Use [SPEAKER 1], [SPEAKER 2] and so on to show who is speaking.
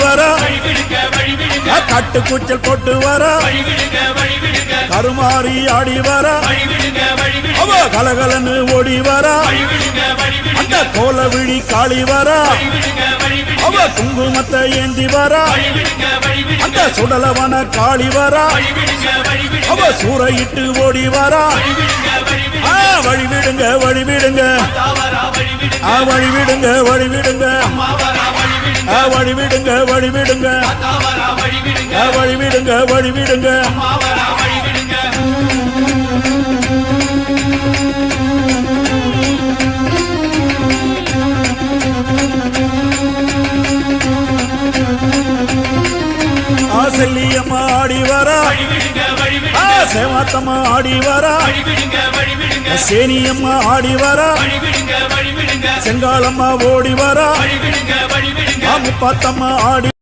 [SPEAKER 1] வரா கட்டு கூச்சல் போட்டு வரா கருமாறி ஆடி வரா அவ கலகலன்னு ஓடி வரா அந்த கோல விழி காளி வரா அவ குங்குமத்தை ஏந்தி வரா அந்த சுடலவன காளி வரா அவ சூறையிட்டு ஓடி வரா வழிவிடுங்க வழிவிடுங்க வழிவிடுங்க வழிவிடுங்க வழிவிடுங்க வழிவிடுங்க வழிவிடுங்க வழிவிடுங்க செல்லியம்மா ஆடி வரா சேவாத்தம்மா ஆடி வரா சேனியம்மா ஆடி வரா செங்காலம்மா ஓடி வரா முப்பாத்தம்மா ஆடி